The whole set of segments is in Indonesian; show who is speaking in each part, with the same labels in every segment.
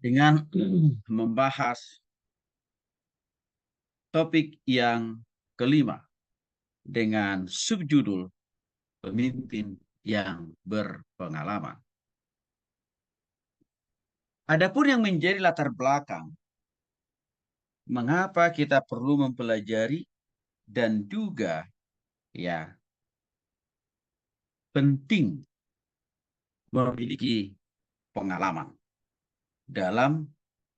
Speaker 1: dengan membahas topik yang kelima dengan subjudul pemimpin yang berpengalaman. Adapun yang menjadi latar belakang mengapa kita perlu mempelajari dan juga ya penting memiliki pengalaman dalam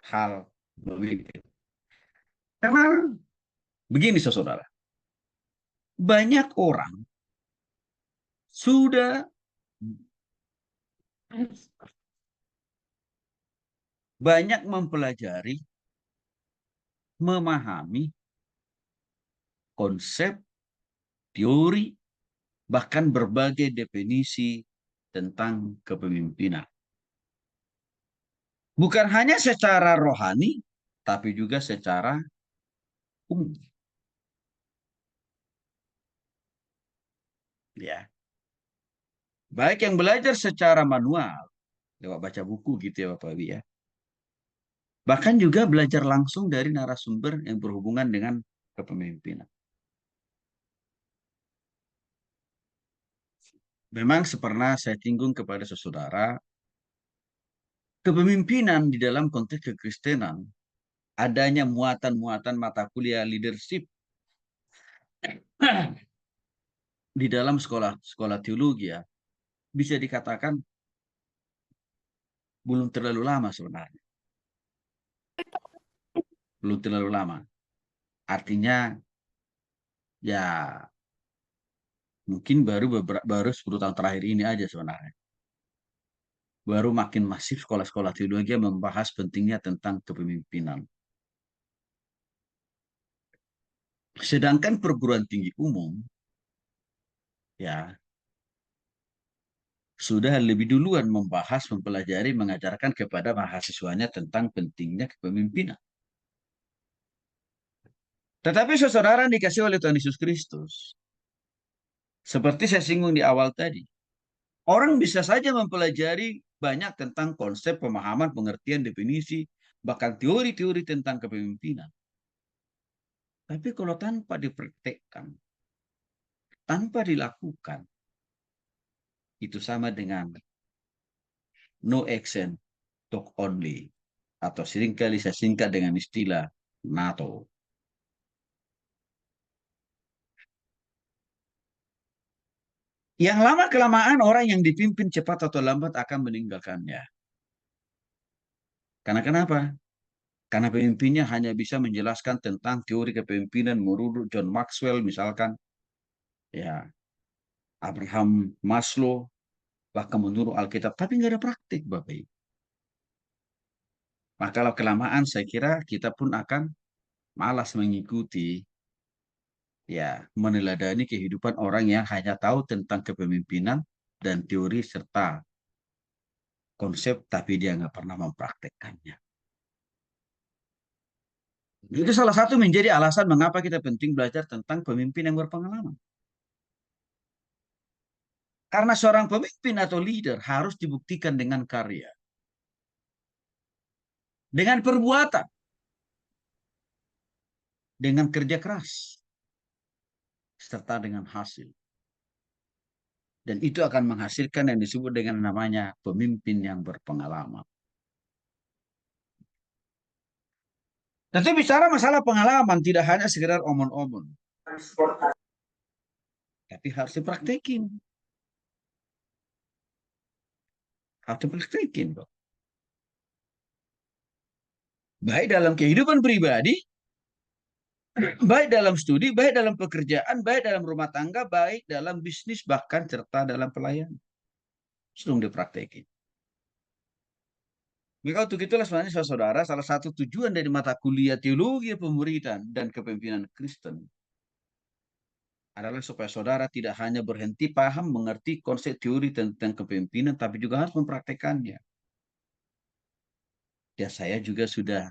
Speaker 1: hal memimpin. Karena begini saudara, banyak orang sudah banyak mempelajari, memahami konsep, teori, bahkan berbagai definisi tentang kepemimpinan. Bukan hanya secara rohani, tapi juga secara umum. Ya, baik yang belajar secara manual, lewat baca buku gitu ya Bapak Ibu ya. Bahkan juga belajar langsung dari narasumber yang berhubungan dengan kepemimpinan. Memang pernah saya singgung kepada saudara, kepemimpinan di dalam konteks kekristenan, adanya muatan-muatan mata kuliah leadership di dalam sekolah teologi ya, bisa dikatakan belum terlalu lama sebenarnya. Belum terlalu lama. Artinya ya mungkin baru 10 tahun terakhir ini aja sebenarnya. Baru makin masif sekolah-sekolah teologi yang membahas pentingnya tentang kepemimpinan. Sedangkan perguruan tinggi umum ya sudah lebih duluan membahas, mempelajari, mengajarkan kepada mahasiswanya tentang pentingnya kepemimpinan. Tetapi saudara dikasih oleh Tuhan Yesus Kristus, seperti saya singgung di awal tadi, orang bisa saja mempelajari banyak tentang konsep, pemahaman, pengertian, definisi, bahkan teori-teori tentang kepemimpinan. Tapi kalau tanpa dipraktekkan, tanpa dilakukan, itu sama dengan no action, talk only. Atau seringkali saya singkat dengan istilah NATO. Yang lama-kelamaan orang yang dipimpin cepat atau lambat akan meninggalkannya. Karena kenapa? Karena pemimpinnya hanya bisa menjelaskan tentang teori kepemimpinan menurut John Maxwell misalkan, ya Abraham Maslow, bahkan menurut Alkitab, tapi nggak ada praktik, Bapak Ibu. Maka kalau kelamaan, saya kira kita pun akan malas mengikuti, ya meneladani kehidupan orang yang hanya tahu tentang kepemimpinan dan teori serta konsep, tapi dia nggak pernah mempraktekkannya. Itu salah satu menjadi alasan mengapa kita penting belajar tentang pemimpin yang berpengalaman. Karena seorang pemimpin atau leader harus dibuktikan dengan karya, dengan perbuatan, dengan kerja keras, serta dengan hasil. Dan itu akan menghasilkan yang disebut dengan namanya pemimpin yang berpengalaman. Tentu bicara masalah pengalaman tidak hanya sekedar omon-omon, tapi harus dipraktekin. Harus dipraktekin. Baik dalam kehidupan pribadi, baik dalam studi, baik dalam pekerjaan, baik dalam rumah tangga, baik dalam bisnis, bahkan serta dalam pelayanan. Sedang dipraktekin. Maka untuk itulah sebenarnya saudara, salah satu tujuan dari mata kuliah teologi pemuridan dan kepemimpinan Kristen adalah supaya saudara tidak hanya berhenti paham, mengerti konsep teori tentang kepemimpinan, tapi juga harus mempraktekannya. Ya saya juga sudah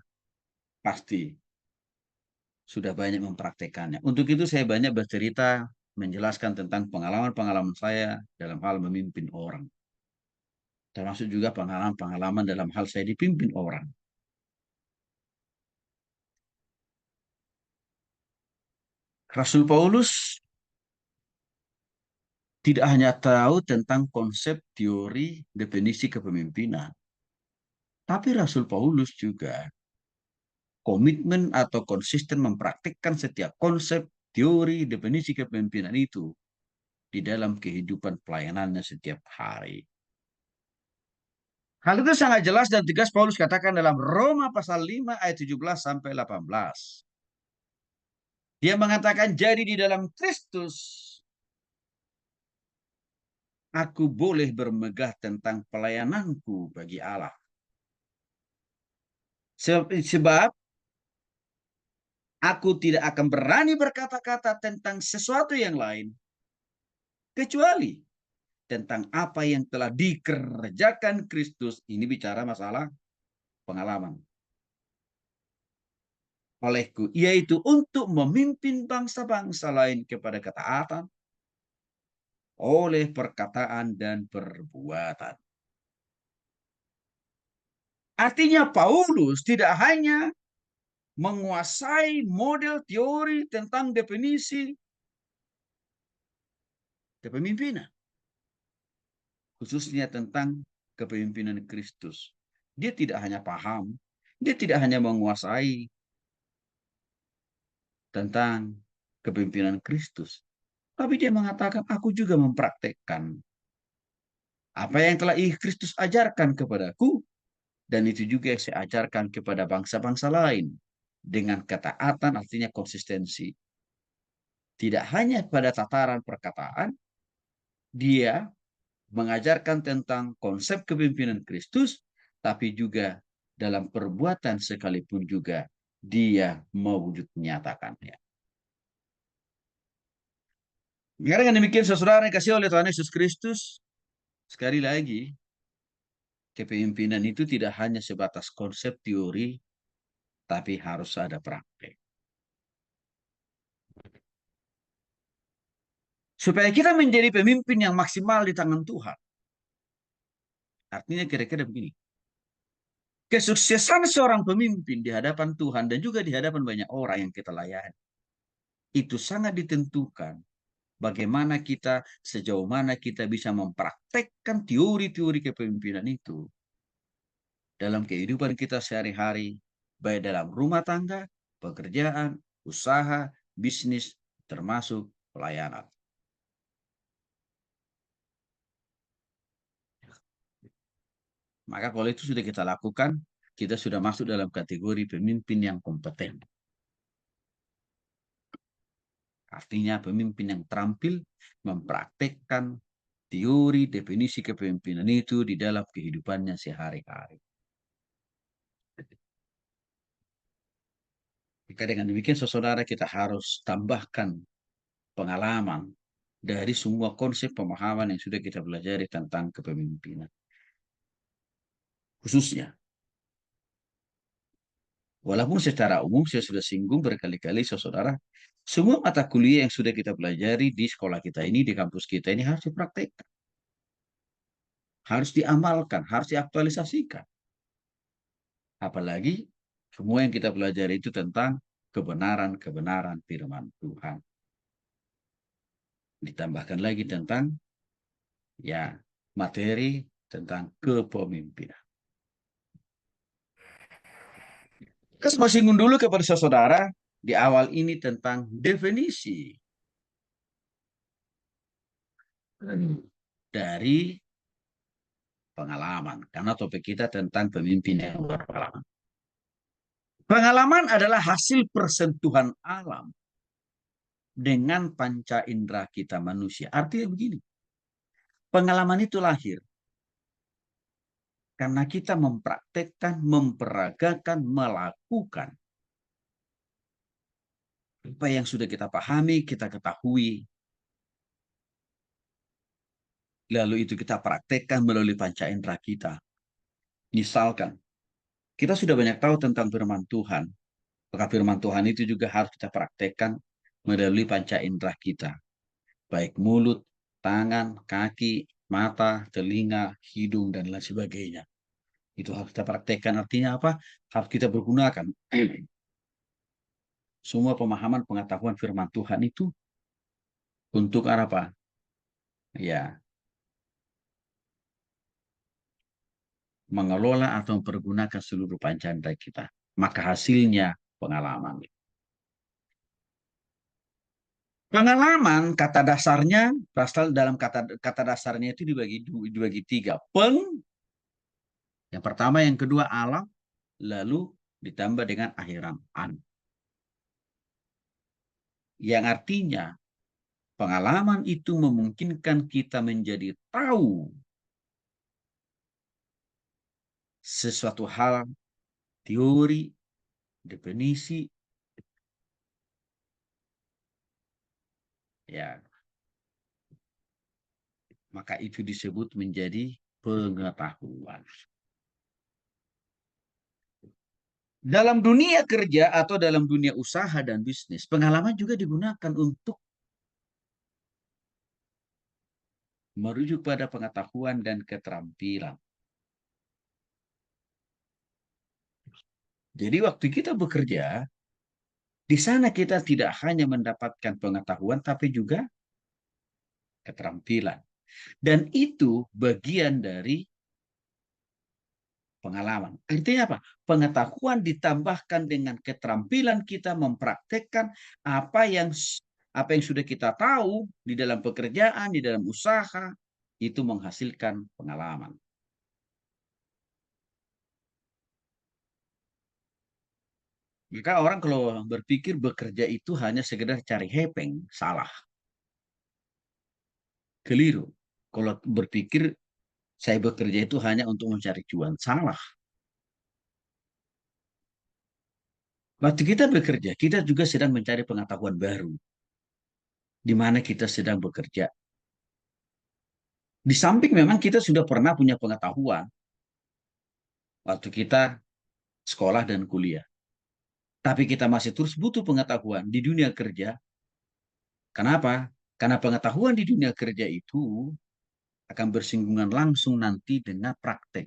Speaker 1: pasti sudah banyak mempraktekannya. Untuk itu saya banyak bercerita, menjelaskan tentang pengalaman-pengalaman saya dalam hal memimpin orang. Termasuk juga pengalaman-pengalaman dalam hal saya dipimpin orang. Rasul Paulus tidak hanya tahu tentang konsep teori definisi kepemimpinan, tapi Rasul Paulus juga komitmen atau konsisten mempraktikkan setiap konsep, teori, definisi kepemimpinan itu di dalam kehidupan pelayanannya setiap hari. Hal itu sangat jelas dan tegas Paulus katakan dalam Roma pasal 5 ayat 17 sampai 18. Dia mengatakan, jadi di dalam Kristus aku boleh bermegah tentang pelayananku bagi Allah. Sebab aku tidak akan berani berkata-kata tentang sesuatu yang lain, kecuali tentang apa yang telah dikerjakan Kristus. Ini bicara masalah pengalaman. Olehku, yaitu untuk memimpin bangsa-bangsa lain kepada ketaatan oleh perkataan dan perbuatan. Artinya Paulus tidak hanya menguasai model teori tentang definisi kepemimpinan, khususnya tentang kepemimpinan Kristus. Dia tidak hanya paham, dia tidak hanya menguasai tentang kepemimpinan Kristus, tapi dia mengatakan, aku juga mempraktekkan apa yang telah Kristus ajarkan kepadaku, dan itu juga yang saya ajarkan kepada bangsa-bangsa lain. Dengan ketaatan artinya konsistensi. Tidak hanya pada tataran perkataan, dia mengajarkan tentang konsep kepemimpinan Kristus, tapi juga dalam perbuatan sekalipun juga dia mewujud menyatakannya. Dengan demikian, saudara yang kasih oleh Tuhan Yesus Kristus, sekali lagi, kepemimpinan itu tidak hanya sebatas konsep teori, tapi harus ada praktek. Supaya kita menjadi pemimpin yang maksimal di tangan Tuhan. Artinya kira-kira begini. Kesuksesan seorang pemimpin di hadapan Tuhan dan juga di hadapan banyak orang yang kita layani, itu sangat ditentukan bagaimana kita, sejauh mana kita bisa mempraktekkan teori-teori kepemimpinan itu dalam kehidupan kita sehari-hari, baik dalam rumah tangga, pekerjaan, usaha, bisnis, termasuk pelayanan. Maka kalau itu sudah kita lakukan, kita sudah masuk dalam kategori pemimpin yang kompeten. Artinya pemimpin yang terampil mempraktekkan teori definisi kepemimpinan itu di dalam kehidupannya sehari-hari. Jika dengan demikian, saudara, kita harus tambahkan pengalaman dari semua konsep pemahaman yang sudah kita pelajari tentang kepemimpinan. Khususnya, walaupun secara umum saya sudah singgung berkali-kali, saudara, semua mata kuliah yang sudah kita pelajari di sekolah kita ini, di kampus kita ini harus dipraktekkan. Harus diamalkan, harus diaktualisasikan. Apalagi semua yang kita pelajari itu tentang kebenaran-kebenaran firman Tuhan. Ditambahkan lagi tentang ya materi tentang kepemimpinan. Kita mau singgung dulu kepada saudara di awal ini tentang definisi dari pengalaman. Karena topik kita tentang pemimpin yang berpengalaman. Pengalaman adalah hasil persentuhan alam dengan panca indera kita manusia. Artinya begini, pengalaman itu lahir karena kita mempraktekkan, memperagakan, melakukan apa yang sudah kita pahami, kita ketahui. Lalu itu kita praktekkan melalui panca indera kita. Misalkan, kita sudah banyak tahu tentang firman Tuhan. Maka firman Tuhan itu juga harus kita praktekkan melalui panca indera kita. Baik mulut, tangan, kaki, mata, telinga, hidung, dan lain sebagainya. Itu harus kita praktekkan. Artinya apa? Harus kita bergunakan. Semua pemahaman pengetahuan firman Tuhan itu untuk apa? Ya, mengelola atau mempergunakan seluruh panjang kita. Maka hasilnya pengalaman. Pengalaman kata dasarnya berasal dalam kata dasarnya itu dibagi tiga. Yang pertama, yang kedua alam, lalu ditambah dengan akhiran an. Yang artinya pengalaman itu memungkinkan kita menjadi tahu sesuatu hal, teori, definisi, ya, maka itu disebut menjadi pengetahuan. Dalam dunia kerja atau dalam dunia usaha dan bisnis, pengalaman juga digunakan untuk merujuk pada pengetahuan dan keterampilan. Jadi waktu kita bekerja, di sana kita tidak hanya mendapatkan pengetahuan, tapi juga keterampilan. Dan itu bagian dari pengalaman. Artinya apa? Pengetahuan ditambahkan dengan keterampilan kita mempraktekkan apa yang sudah kita tahu di dalam pekerjaan, di dalam usaha, itu menghasilkan pengalaman. Maka orang kalau berpikir bekerja itu hanya sekedar cari hepeng, salah, keliru. Kalau berpikir saya bekerja itu hanya untuk mencari cuan, salah. Waktu kita bekerja, kita juga sedang mencari pengetahuan baru, di mana kita sedang bekerja. Di samping memang kita sudah pernah punya pengetahuan waktu kita sekolah dan kuliah. Tapi kita masih terus butuh pengetahuan di dunia kerja. Kenapa? Karena pengetahuan di dunia kerja itu akan bersinggungan langsung nanti dengan praktek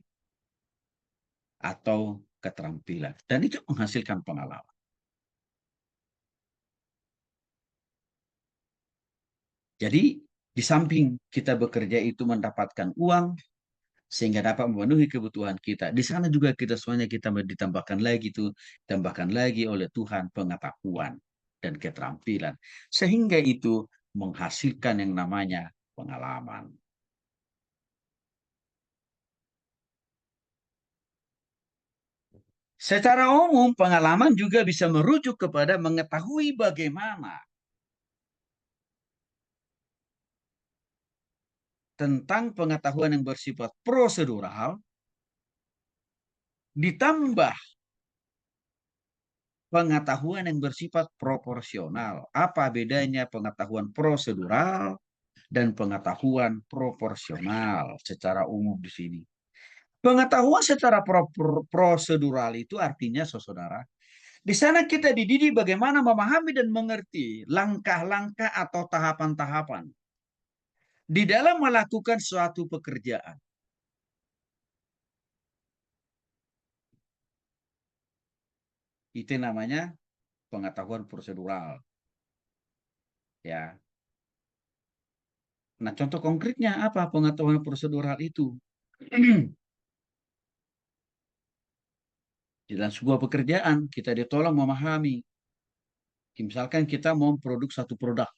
Speaker 1: atau keterampilan. Dan itu menghasilkan pengalaman. Jadi di samping kita bekerja itu mendapatkan uang, sehingga dapat memenuhi kebutuhan kita. Di sana juga kita semuanya kita ditambahkan lagi tuh, tambahkan lagi oleh Tuhan pengetahuan dan keterampilan. Sehingga itu menghasilkan yang namanya pengalaman. Secara umum, pengalaman juga bisa merujuk kepada mengetahui bagaimana tentang pengetahuan yang bersifat prosedural, ditambah pengetahuan yang bersifat proporsional. Apa bedanya pengetahuan prosedural dan pengetahuan proporsional secara umum di sini? Pengetahuan secara prosedural itu artinya, saudara, di sana kita dididik bagaimana memahami dan mengerti langkah-langkah atau tahapan-tahapan di dalam melakukan suatu pekerjaan. Itu namanya pengetahuan prosedural, ya. Nah, contoh konkretnya apa pengetahuan prosedural itu? Di dalam sebuah pekerjaan, kita ditolong memahami. Misalkan kita mau produk satu produk,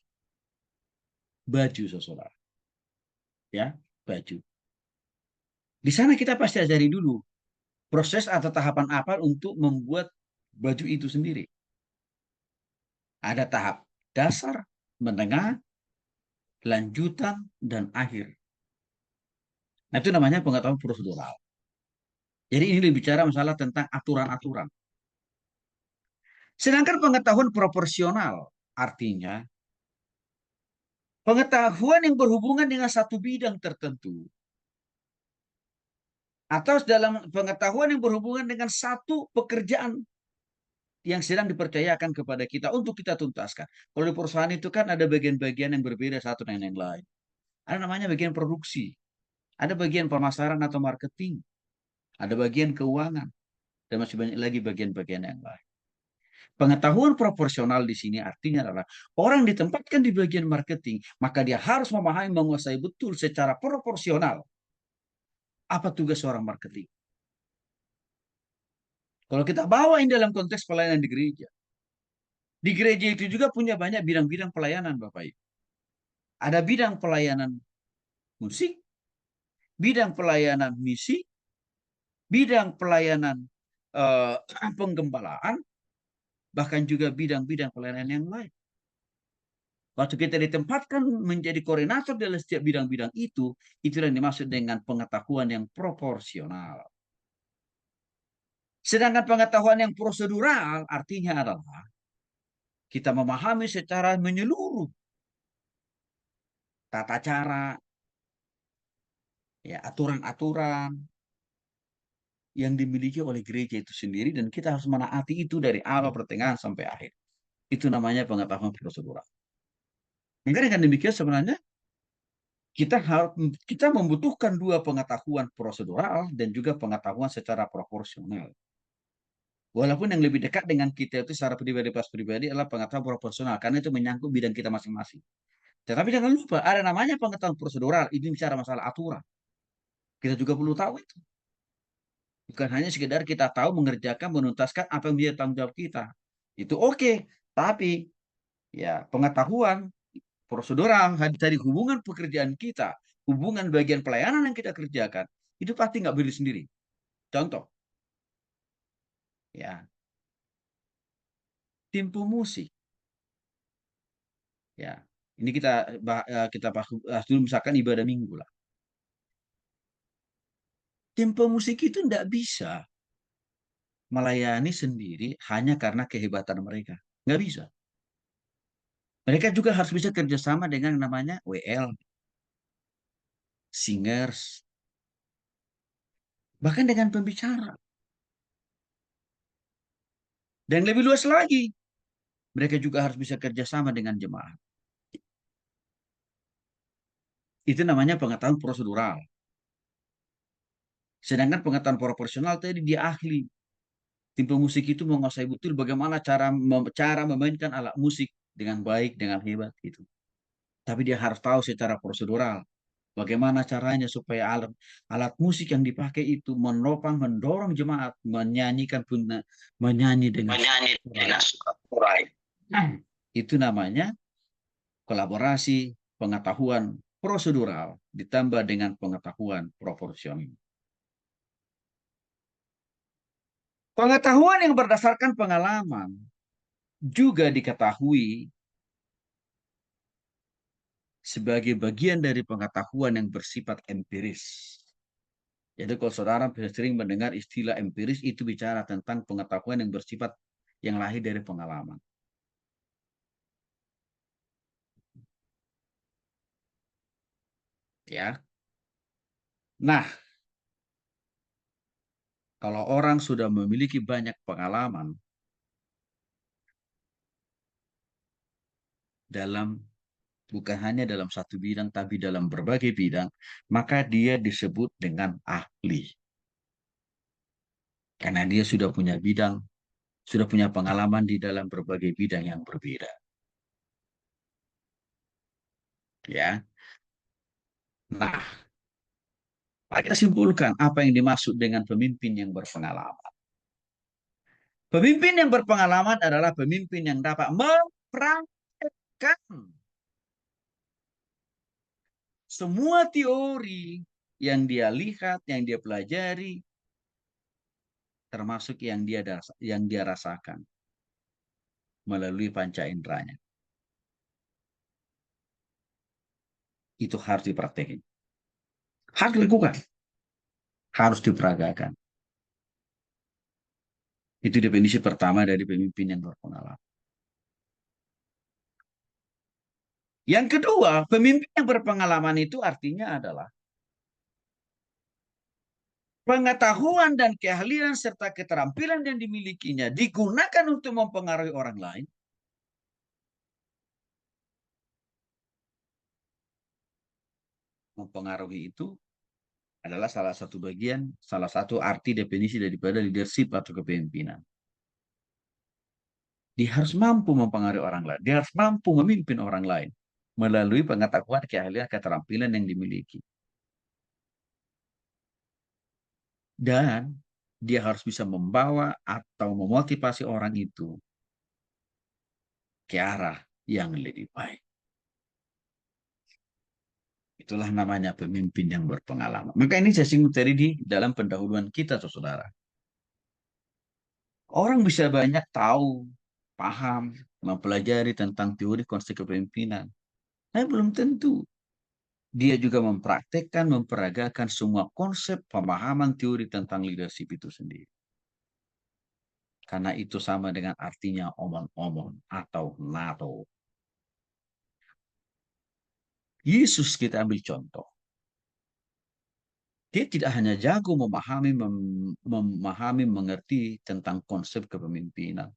Speaker 1: baju, saudara. Ya, baju. Di sana kita pasti ajari dulu proses atau tahapan apa untuk membuat baju itu sendiri. Ada tahap dasar, menengah, lanjutan, dan akhir. Nah, itu namanya pengetahuan prosedural. Jadi ini bicara masalah tentang aturan-aturan. Sedangkan pengetahuan proporsional artinya pengetahuan yang berhubungan dengan satu bidang tertentu atau dalam pengetahuan yang berhubungan dengan satu pekerjaan yang sedang dipercayakan kepada kita untuk kita tuntaskan. Kalau di perusahaan itu kan ada bagian-bagian yang berbeda satu dengan yang lain. Ada namanya bagian produksi, ada bagian pemasaran atau marketing, ada bagian keuangan, dan masih banyak lagi bagian-bagian yang lain. Pengetahuan proporsional di sini artinya adalah orang ditempatkan di bagian marketing, maka dia harus memahami, menguasai betul secara proporsional apa tugas seorang marketing. Kalau kita bawa ini dalam konteks pelayanan di gereja itu juga punya banyak bidang-bidang pelayanan, Bapak Ibu. Ada bidang pelayanan musik, bidang pelayanan misi, bidang pelayanan eh, penggembalaan, bahkan juga bidang-bidang pelayanan yang lain. Waktu kita ditempatkan menjadi koordinator dalam setiap bidang-bidang itu, itulah yang dimaksud dengan pengetahuan yang proporsional. Sedangkan pengetahuan yang prosedural artinya adalah kita memahami secara menyeluruh tata cara, ya aturan-aturan yang dimiliki oleh gereja itu sendiri dan kita harus menaati itu dari awal pertengahan sampai akhir. Itu namanya pengetahuan prosedural. Maka dengan demikian sebenarnya kita harus kita membutuhkan dua pengetahuan prosedural dan juga pengetahuan secara proporsional. Walaupun yang lebih dekat dengan kita itu secara pribadi pas pribadi adalah pengetahuan proporsional karena itu menyangkut bidang kita masing-masing. Tetapi jangan lupa ada namanya pengetahuan prosedural, ini bicara masalah aturan. Kita juga perlu tahu itu. Bukan hanya sekedar kita tahu mengerjakan, menuntaskan apa yang menjadi tanggung jawab kita. Itu oke, tapi ya pengetahuan prosedural dari hubungan pekerjaan kita, hubungan bagian pelayanan yang kita kerjakan, itu pasti nggak berdiri sendiri. Contoh, ya tim pemusik, ya ini kita bahas dulu misalkan ibadah minggu lah. Tim pemusik itu tidak bisa melayani sendiri hanya karena kehebatan mereka. Nggak bisa. Mereka juga harus bisa kerjasama dengan namanya WL, singers, bahkan dengan pembicara. Dan lebih luas lagi, mereka juga harus bisa kerjasama dengan jemaat. Itu namanya pengetahuan prosedural. Sedangkan pengetahuan proporsional tadi dia ahli. Tim pemusik itu menguasai betul bagaimana cara memainkan alat musik dengan baik, dengan hebat itu. Tapi dia harus tahu secara prosedural bagaimana caranya supaya alat alat musik yang dipakai itu menopang, mendorong jemaat menyanyi dengan suka kurai. Itu namanya kolaborasi pengetahuan prosedural ditambah dengan pengetahuan proporsional. Pengetahuan yang berdasarkan pengalaman juga diketahui sebagai bagian dari pengetahuan yang bersifat empiris. Jadi kalau saudara sering mendengar istilah empiris itu bicara tentang pengetahuan yang bersifat yang lahir dari pengalaman. Ya. Nah, kalau orang sudah memiliki banyak pengalaman dalam bukan hanya dalam satu bidang tapi dalam berbagai bidang, maka dia disebut dengan ahli. Karena dia sudah punya bidang, sudah punya pengalaman di dalam berbagai bidang yang berbeda. Ya. Nah, kita simpulkan apa yang dimaksud dengan pemimpin yang berpengalaman. Pemimpin yang berpengalaman adalah pemimpin yang dapat mempraktekkan semua teori yang dia lihat, yang dia pelajari, termasuk yang dia rasakan melalui panca inderanya. Itu harus dipraktekin. Harus dilakukan. Harus diperagakan. Itu definisi pertama dari pemimpin yang berpengalaman. Yang kedua, pemimpin yang berpengalaman itu artinya adalah pengetahuan dan keahlian serta keterampilan yang dimilikinya digunakan untuk mempengaruhi orang lain. Mempengaruhi itu adalah salah satu bagian, salah satu arti definisi daripada leadership atau kepemimpinan. Dia harus mampu mempengaruhi orang lain. Dia harus mampu memimpin orang lain melalui pengetahuan, keahlian, keterampilan yang dimiliki. Dan dia harus bisa membawa atau memotivasi orang itu ke arah yang lebih baik. Itulah namanya pemimpin yang berpengalaman. Maka ini saya singgung tadi di dalam pendahuluan kita, saudara. Orang bisa banyak tahu, paham, mempelajari tentang teori konsep kepemimpinan. Tapi belum tentu dia juga mempraktekkan, memperagakan semua konsep, pemahaman, teori tentang leadership itu sendiri. Karena itu sama dengan artinya omong-omong atau NATO. Yesus kita ambil contoh. Dia tidak hanya jago memahami, mengerti tentang konsep kepemimpinan,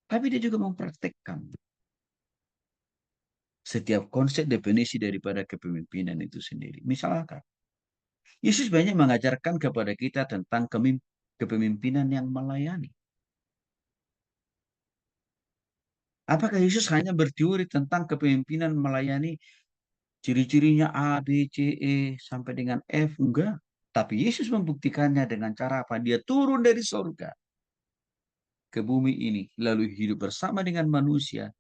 Speaker 1: tapi dia juga mempraktekkan setiap konsep definisi daripada kepemimpinan itu sendiri. Misalkan, Yesus banyak mengajarkan kepada kita tentang kepemimpinan yang melayani. Apakah Yesus hanya berteori tentang kepemimpinan melayani, ciri-cirinya A, B, C, E, sampai dengan F? Enggak. Tapi Yesus membuktikannya dengan cara apa? Dia turun dari surga ke bumi ini, lalu hidup bersama dengan manusia.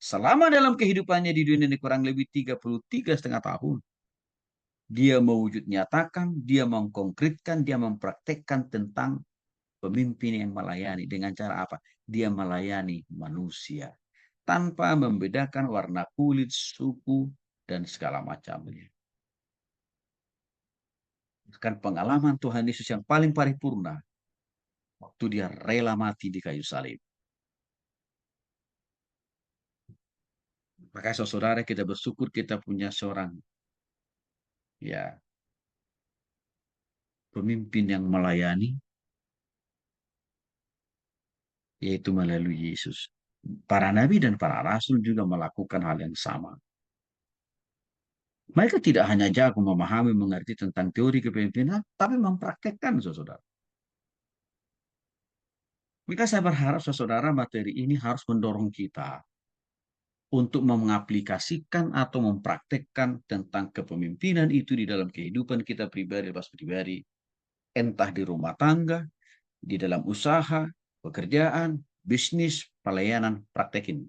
Speaker 1: Selama dalam kehidupannya di dunia ini kurang lebih 33,5 tahun. Dia mewujud nyatakan, dia mengkonkretkan, dia mempraktekkan tentang pemimpin yang melayani. Dengan cara apa? Dia melayani manusia. Tanpa membedakan warna kulit, suku, dan segala macamnya. Kan pengalaman Tuhan Yesus yang paling paripurna waktu dia rela mati di kayu salib. Maka saudara kita bersyukur kita punya seorang ya pemimpin yang melayani, yaitu melalui Yesus. Para nabi dan para rasul juga melakukan hal yang sama. Mereka tidak hanya jago memahami, mengerti tentang teori kepemimpinan, tapi mempraktekkan, saudara. Maka saya berharap, saudara, materi ini harus mendorong kita untuk mengaplikasikan atau mempraktekkan tentang kepemimpinan itu di dalam kehidupan kita pribadi, entah di rumah tangga, di dalam usaha, pekerjaan, bisnis, pelayanan, praktekin.